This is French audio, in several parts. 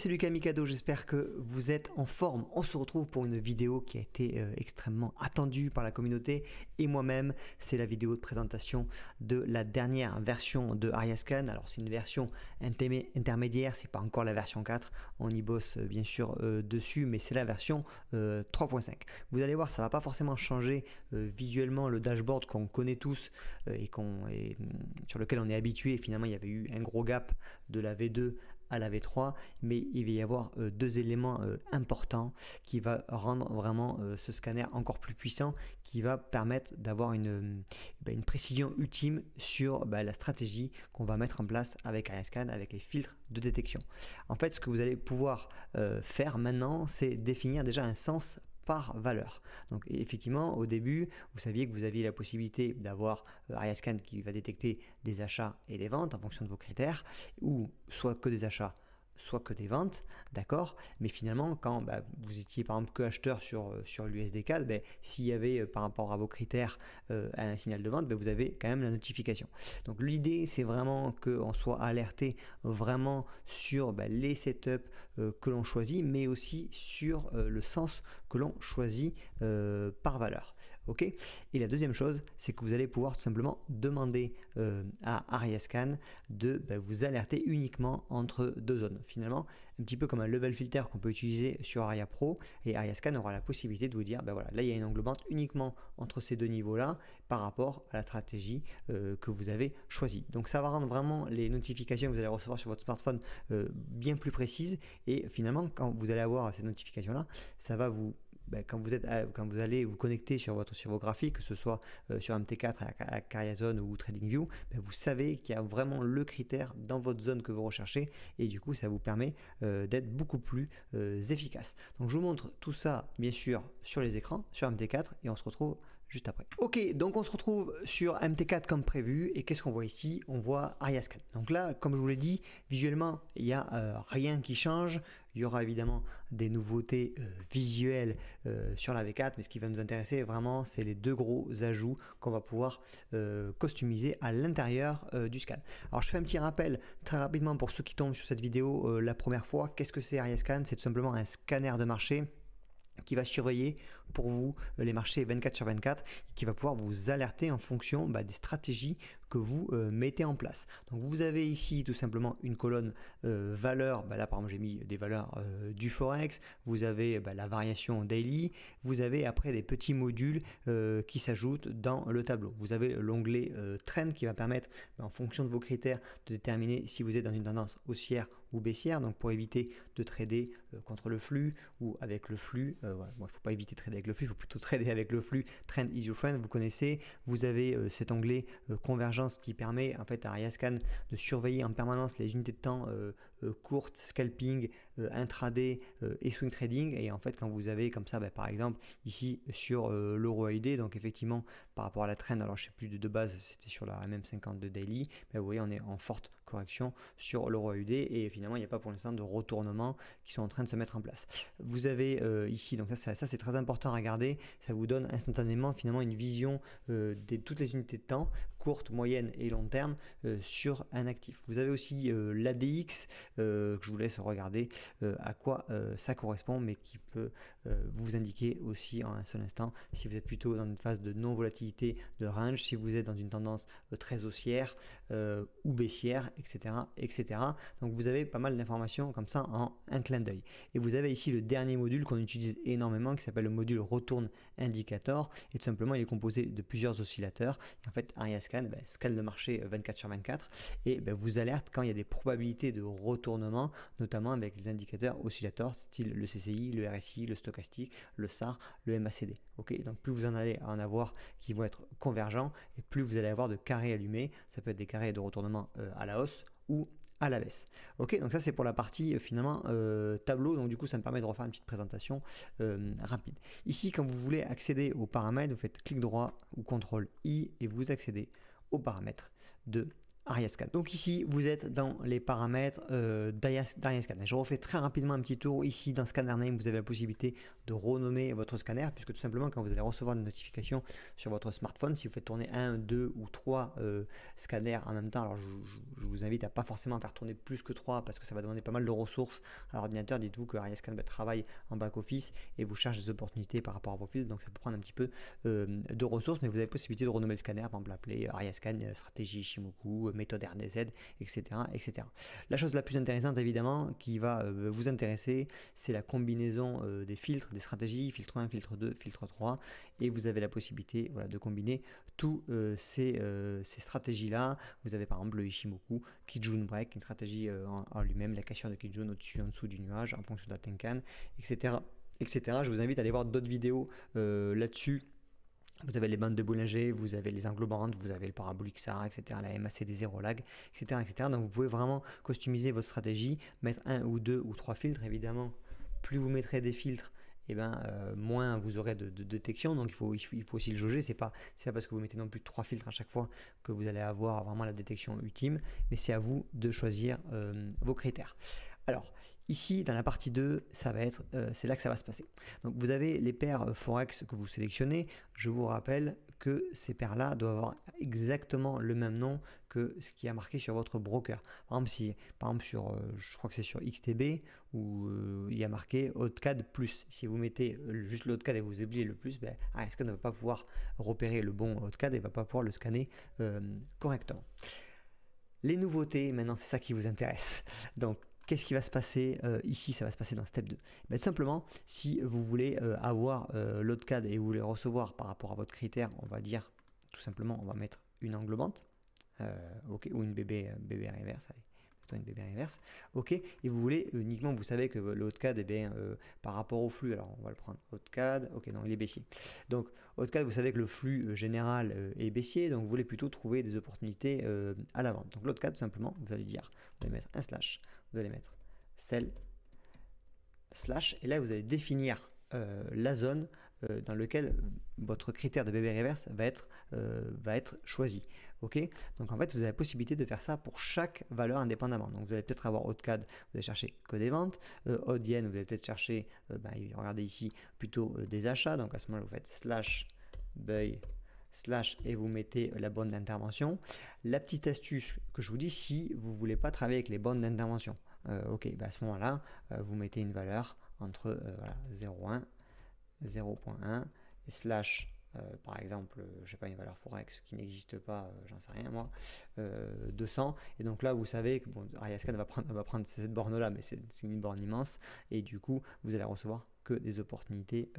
c'est Lucas Mikado, j'espère que vous êtes en forme. On se retrouve pour une vidéo qui a été extrêmement attendue par la communauté et moi-même. C'est la vidéo de présentation de la dernière version de Ariascan. Alors c'est une version intermédiaire, c'est pas encore la version 4. On y bosse bien sûr dessus, mais c'est la version 3.5. Vous allez voir, ça va pas forcément changer visuellement le dashboard qu'on connaît tous et sur lequel on est habitué. Finalement, il y avait eu un gros gap de la V2 à la V3, mais il va y avoir deux éléments importants qui va rendre vraiment ce scanner encore plus puissant, qui va permettre d'avoir une précision ultime sur la stratégie qu'on va mettre en place avec Ariascan, avec les filtres de détection. En fait, ce que vous allez pouvoir faire maintenant, c'est définir déjà un sens par valeur. Donc effectivement, au début, vous saviez que vous aviez la possibilité d'avoir Ariascan qui va détecter des achats et des ventes en fonction de vos critères, ou soit que des achats, soit que des ventes, d'accord, mais finalement quand vous étiez par exemple que acheteur sur l'USD4, s'il y avait par rapport à vos critères un signal de vente, vous avez quand même la notification. Donc l'idée c'est vraiment qu'on soit alerté vraiment sur les setups que l'on choisit, mais aussi sur le sens que l'on choisit par valeur. Ok. Et la deuxième chose, c'est que vous allez pouvoir tout simplement demander à Ariascan de vous alerter uniquement entre deux zones. Finalement, un petit peu comme un level filter qu'on peut utiliser sur Aria Pro, et Ariascan aura la possibilité de vous dire voilà, là il y a une englobante uniquement entre ces deux niveaux-là par rapport à la stratégie que vous avez choisie. Donc ça va rendre vraiment les notifications que vous allez recevoir sur votre smartphone bien plus précises, et finalement quand vous allez avoir ces notifications-là, ça va vous quand vous allez vous connecter sur vos graphiques, que ce soit sur MT4 à Cariazone ou TradingView, vous savez qu'il y a vraiment le critère dans votre zone que vous recherchez, et du coup ça vous permet d'être beaucoup plus efficace. Donc je vous montre tout ça bien sûr sur les écrans, sur MT4, et on se retrouve juste après. Ok, donc on se retrouve sur MT4 comme prévu, et qu'est-ce qu'on voit ici? On voit Ariascan. Donc là, comme je vous l'ai dit, visuellement, il n'y a rien qui change. Il y aura évidemment des nouveautés visuelles sur la V4, mais ce qui va nous intéresser vraiment, c'est les deux gros ajouts qu'on va pouvoir customiser à l'intérieur du scan. Alors je fais un petit rappel très rapidement pour ceux qui tombent sur cette vidéo la première fois. Qu'est-ce que c'est Ariascan? C'est tout simplement un scanner de marché qui va surveiller pour vous les marchés 24 sur 24, qui va pouvoir vous alerter en fonction des stratégies que vous mettez en place. Donc vous avez ici tout simplement une colonne valeurs, là par exemple j'ai mis des valeurs du Forex, vous avez la variation daily, vous avez après des petits modules qui s'ajoutent dans le tableau. Vous avez l'onglet trend qui va permettre en fonction de vos critères de déterminer si vous êtes dans une tendance haussière ou baissière, donc pour éviter de trader contre le flux ou avec le flux. Il ne faut pas éviter de trader avec le flux, il faut plutôt trader avec le flux. Trend is your friend, vous connaissez. Vous avez cet onglet convergence qui permet en fait à Ariascan de surveiller en permanence les unités de temps courtes, scalping, intraday et swing trading. Et en fait quand vous avez comme ça, par exemple ici sur l'euro AUD, donc effectivement par rapport à la trend, alors je sais plus de base, c'était sur la MM50 de daily, mais vous voyez on est en forte correction sur l'euro AUD, et finalement il n'y a pas pour l'instant de retournements qui sont en train de se mettre en place. Vous avez ici, donc ça c'est très important à regarder, ça vous donne instantanément finalement une vision de toutes les unités de temps, courte, moyenne et long terme sur un actif. Vous avez aussi l'ADX que je vous laisse regarder à quoi ça correspond, mais qui peut vous indiquer aussi en un seul instant si vous êtes plutôt dans une phase de non-volatilité de range, si vous êtes dans une tendance très haussière ou baissière, etc., etc. Donc vous avez pas mal d'informations comme ça en un clin d'œil. Et vous avez ici le dernier module qu'on utilise énormément qui s'appelle le module Return Indicator, et tout simplement il est composé de plusieurs oscillateurs. Et en fait Ariascan scanne le marché 24 sur 24 et vous alerte quand il y a des probabilités de retournement, notamment avec les indicateurs oscillateurs style le CCI, le RSI, le stochastique, le SAR, le MACD. Ok, donc plus vous en allez en avoir qui vont être convergents, et plus vous allez avoir de carrés allumés. Ça peut être des carrés de retournement à la hausse ou à la baisse. Ok, donc ça c'est pour la partie finalement tableau, donc du coup ça me permet de refaire une petite présentation rapide. Ici quand vous voulez accéder aux paramètres, vous faites clic droit ou CTRL I et vous accédez aux paramètres de AriaScan. Donc ici, vous êtes dans les paramètres d'AriaScan. Je refais très rapidement un petit tour. Ici, dans Scanner Name, vous avez la possibilité de renommer votre scanner, puisque tout simplement, quand vous allez recevoir une notification sur votre smartphone, si vous faites tourner 1, 2 ou 3 scanners en même temps, alors je vous invite à pas forcément faire tourner plus que 3, parce que ça va demander pas mal de ressources à l'ordinateur. Dites-vous que AriaScan travaille en back-office et vous cherche des opportunités par rapport à vos fils, donc ça peut prendre un petit peu de ressources, mais vous avez la possibilité de renommer le scanner, par exemple l'appeler AriaScan, stratégie Ishimoku, méthode RDZ, etc., etc. La chose la plus intéressante évidemment qui va vous intéresser, c'est la combinaison des filtres, des stratégies, filtre 1, filtre 2, filtre 3, et vous avez la possibilité de combiner tous ces stratégies-là. Vous avez par exemple le Ishimoku, Kijun Break, une stratégie en lui-même, la cassure de Kijun au-dessus, en dessous du nuage, en fonction de la Tenkan, etc., etc. Je vous invite à aller voir d'autres vidéos là-dessus. Vous avez les bandes de Bollinger, vous avez les englobantes, vous avez le parabolique SAR, etc., la MAC des 0 lag, etc., etc. Donc vous pouvez vraiment customiser votre stratégie, mettre 1 ou 2 ou 3 filtres. Évidemment, plus vous mettrez des filtres, moins vous aurez de détection. Donc il faut aussi le jauger. C'est pas parce que vous mettez non plus 3 filtres à chaque fois que vous allez avoir vraiment la détection ultime, mais c'est à vous de choisir vos critères. Alors, ici, dans la partie 2, c'est là que ça va se passer. Donc, vous avez les paires Forex que vous sélectionnez. Je vous rappelle que ces paires-là doivent avoir exactement le même nom que ce qui est marqué sur votre broker. Par exemple, je crois que c'est sur XTB, où il y a marqué AutoCAD plus. Si vous mettez juste l'AutoCAD et vous oubliez le plus, AriaScan ne va pas pouvoir repérer le bon AutoCAD et ne va pas pouvoir le scanner correctement. Les nouveautés, maintenant, c'est ça qui vous intéresse. Donc, qu'est-ce qui va se passer ici? Ça va se passer dans Step 2. Tout simplement, si vous voulez avoir l'AutoCAD et vous voulez recevoir par rapport à votre critère, on va dire tout simplement, on va mettre une englobante, ou une BB reverse, allez, plutôt une BB reverse, ok, et vous voulez uniquement, vous savez que l'AutoCAD, par rapport au flux, alors on va le prendre, AutoCAD, ok, non, il est baissier. Donc, AutoCAD, vous savez que le flux général est baissier, donc vous voulez plutôt trouver des opportunités à la vente. Donc, l'AutoCAD, tout simplement, vous allez dire, vous allez mettre un slash, vous allez mettre cell slash, et là vous allez définir la zone dans laquelle votre critère de BB reverse va être choisi. Ok, donc en fait vous avez la possibilité de faire ça pour chaque valeur indépendamment. Donc vous allez peut-être avoir AutoCAD, vous allez chercher que des ventes, AudiN, vous allez peut-être chercher, regardez ici, plutôt des achats. Donc à ce moment-là vous faites slash buy slash et vous mettez la borne d'intervention. La petite astuce que je vous dis, si vous ne voulez pas travailler avec les bornes d'intervention, à ce moment-là, vous mettez une valeur entre 0.1, 0.1 et slash, par exemple, je sais pas, une valeur Forex qui n'existe pas, j'en sais rien moi, 200. Et donc là, vous savez que AriaScan va prendre cette borne-là, mais c'est une borne immense. Et du coup, vous allez recevoir que des opportunités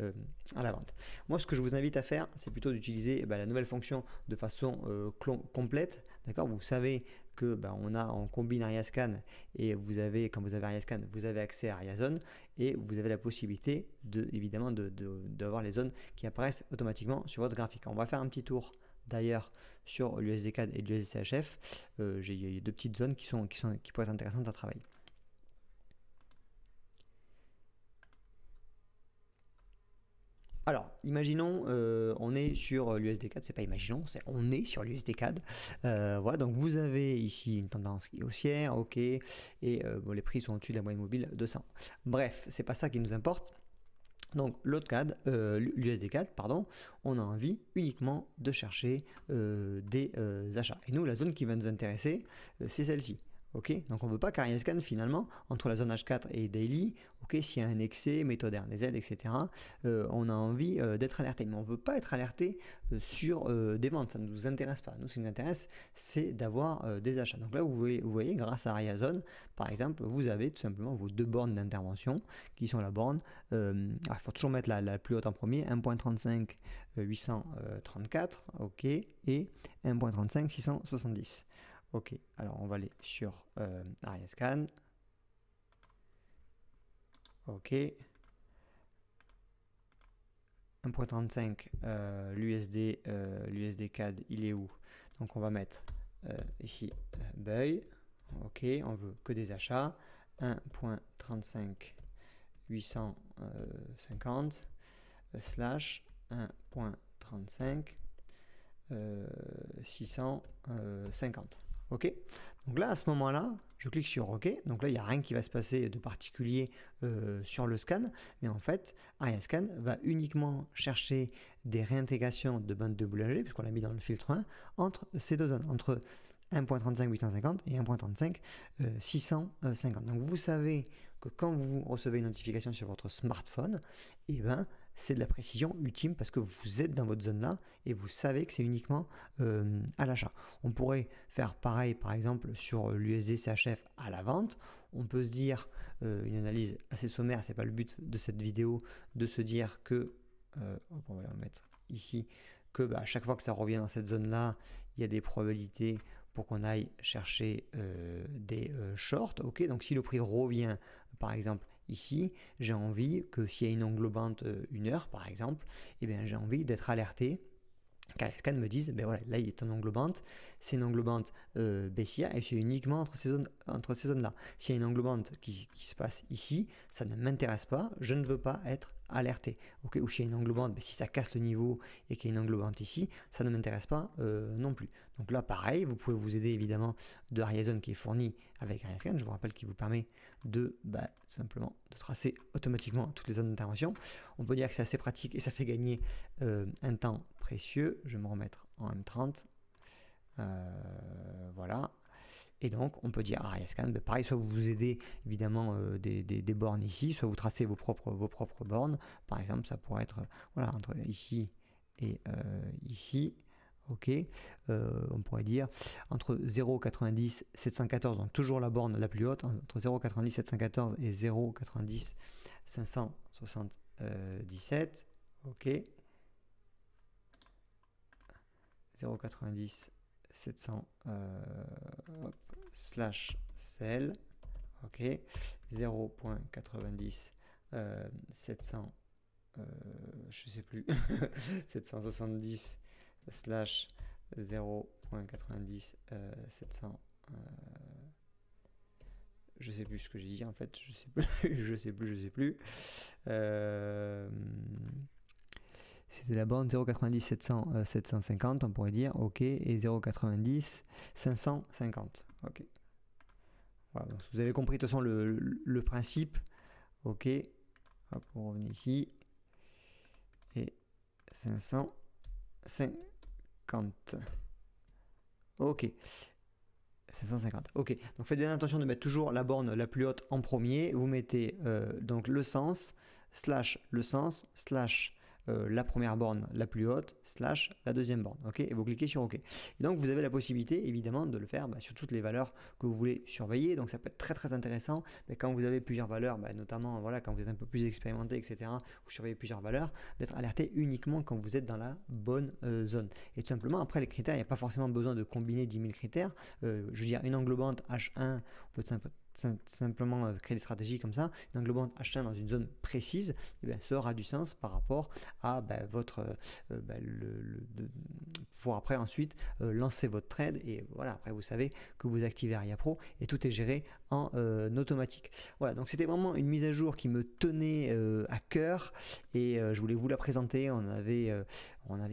à la vente. Moi, ce que je vous invite à faire, c'est plutôt d'utiliser la nouvelle fonction de façon complète. D'accord, vous savez que on combine AriaScan et quand vous avez AriaScan, vous avez accès à AriaZone et vous avez la possibilité évidemment d'avoir les zones qui apparaissent automatiquement sur votre graphique. On va faire un petit tour d'ailleurs sur l'USD-CAD et l'USD-CHF. Il y a deux petites zones qui pourraient être intéressantes à travailler. Alors, imaginons, on est sur l'USD-CAD, c'est pas imaginons, on est sur l'USD-CAD. Voilà, donc vous avez ici une tendance qui est haussière, ok, et les prix sont au-dessus de la moyenne mobile 200. Bref, c'est pas ça qui nous importe. Donc l'USD-CAD, pardon, on a envie uniquement de chercher des achats. Et nous, la zone qui va nous intéresser, c'est celle-ci. Ok, donc on ne veut pas qu'AriaScan finalement, entre la zone H4 et Daily, ok, s'il y a un excès, méthode RDZ, etc., on a envie d'être alerté. Mais on ne veut pas être alerté sur des ventes, ça ne nous intéresse pas. Nous, ce qui nous intéresse, c'est d'avoir des achats. Donc là, vous voyez, grâce à AriaZone, par exemple, vous avez tout simplement vos deux bornes d'intervention, qui sont la borne, il faut toujours mettre la plus haute en premier, 1.35 834, ok, et 1.35 670. Ok, alors on va aller sur AriaScan. Ok. 1.35, l'USD CAD, il est où? Donc on va mettre ici buy. Ok, on veut que des achats. 1.35 850 slash 1.35 650. OK. Donc là, à ce moment-là, je clique sur OK. Donc là, il n'y a rien qui va se passer de particulier sur le scan. Mais en fait, AriaScan va uniquement chercher des réintégrations de bandes de boulanger, puisqu'on l'a mis dans le filtre 1, entre ces deux zones, entre 1.35 850 et 1.35 650. Donc vous savez que quand vous recevez une notification sur votre smartphone, eh ben, c'est de la précision ultime parce que vous êtes dans votre zone là et vous savez que c'est uniquement à l'achat. On pourrait faire pareil par exemple sur l'USD CHF à la vente. On peut se dire, une analyse assez sommaire, c'est pas le but de cette vidéo, de se dire que, on va la mettre ici, que à chaque fois que ça revient dans cette zone là, il y a des probabilités pour qu'on aille chercher des shorts. Ok, donc si le prix revient par exemple ici, j'ai envie que s'il y a une englobante 1 heure par exemple, eh bien j'ai envie d'être alerté car les scans me disent, ben voilà, là il est en englobante, c'est une englobante baissière et c'est uniquement entre ces zones-là. S'il y a une englobante qui se passe ici, ça ne m'intéresse pas, je ne veux pas être alerté. Okay, ou s'il y a une englobante, ben si ça casse le niveau et qu'il y a une englobante ici, ça ne m'intéresse pas non plus. Donc là pareil, vous pouvez vous aider évidemment de AriaZone qui est fourni avec AriaScan, je vous rappelle qu'il vous permet de simplement de tracer automatiquement toutes les zones d'intervention. On peut dire que c'est assez pratique et ça fait gagner un temps précieux. Je vais me remettre en M30. Voilà. Et donc, on peut dire à AriaScan, pareil, soit vous vous aidez évidemment des bornes ici, soit vous tracez vos propres bornes. Par exemple, ça pourrait être voilà, entre ici et ici. Ok, on pourrait dire entre 0,90 714, donc toujours la borne la plus haute, entre 0,90 714 et 0,90 577. Ok, 0,90 700 slash cell. Ok, 0,90 700 je sais plus 770 slash 0.90 700 je sais plus ce que j'ai dit en fait, je sais plus c'était la borne 0,90 700 750 on pourrait dire, ok, et 0,90 550. Ok, voilà, donc vous avez compris de toute façon le principe. Ok, hop, on revient ici et 550. Ok, 550. Ok, donc faites bien attention de mettre toujours la borne la plus haute en premier. Vous mettez donc le sens slash la première borne la plus haute slash la deuxième borne. Ok, et vous cliquez sur OK. Et donc vous avez la possibilité évidemment de le faire sur toutes les valeurs que vous voulez surveiller. Donc ça peut être très très intéressant. Mais quand vous avez plusieurs valeurs, notamment voilà, quand vous êtes un peu plus expérimenté, etc., vous surveillez plusieurs valeurs, d'être alerté uniquement quand vous êtes dans la bonne zone. Et tout simplement, après les critères, il n'y a pas forcément besoin de combiner 10 000 critères. Je veux dire, une englobante H1, on peut simplement créer des stratégies comme ça. Une englobante H1 dans une zone précise, ça aura du sens par rapport à votre pour après ensuite lancer votre trade et voilà, après vous savez que vous activez AriaPro et tout est géré en automatique. Voilà, donc c'était vraiment une mise à jour qui me tenait à cœur et je voulais vous la présenter. Il y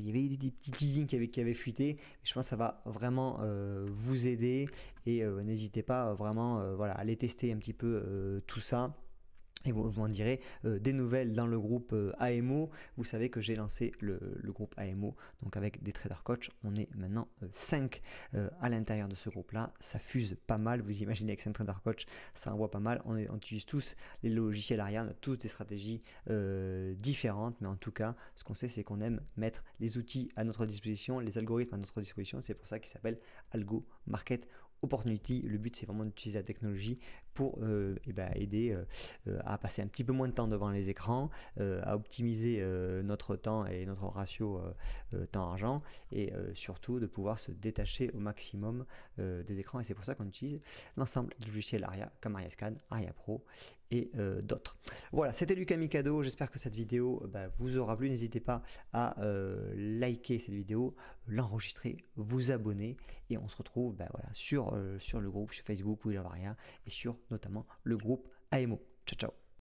avait des petits teasings qui avaient fuité, je pense que ça va vraiment vous aider et n'hésitez pas vraiment voilà, à aller tester un petit peu tout ça. Et vous m'en direz des nouvelles dans le groupe AMO. Vous savez que j'ai lancé le groupe AMO, donc avec des traders coach. On est maintenant 5 à l'intérieur de ce groupe-là. Ça fuse pas mal. Vous imaginez avec 5 traders coach, ça envoie pas mal. On utilise tous les logiciels Aria, on a tous des stratégies différentes. Mais en tout cas, ce qu'on sait, c'est qu'on aime mettre les outils à notre disposition, les algorithmes à notre disposition. C'est pour ça qu'il s'appelle Algo Market Opportunity. Le but, c'est vraiment d'utiliser la technologie pour aider à passer un petit peu moins de temps devant les écrans, à optimiser notre temps et notre ratio temps-argent et surtout de pouvoir se détacher au maximum des écrans. Et c'est pour ça qu'on utilise l'ensemble des logiciels Aria comme AriaScan, AriaPro et d'autres. Voilà, c'était Lucas Mikado. J'espère que cette vidéo vous aura plu. N'hésitez pas à liker cette vidéo, l'enregistrer, vous abonner et on se retrouve voilà, sur le groupe, sur Facebook, We Love Aria et sur notamment le groupe AMO. Ciao, ciao.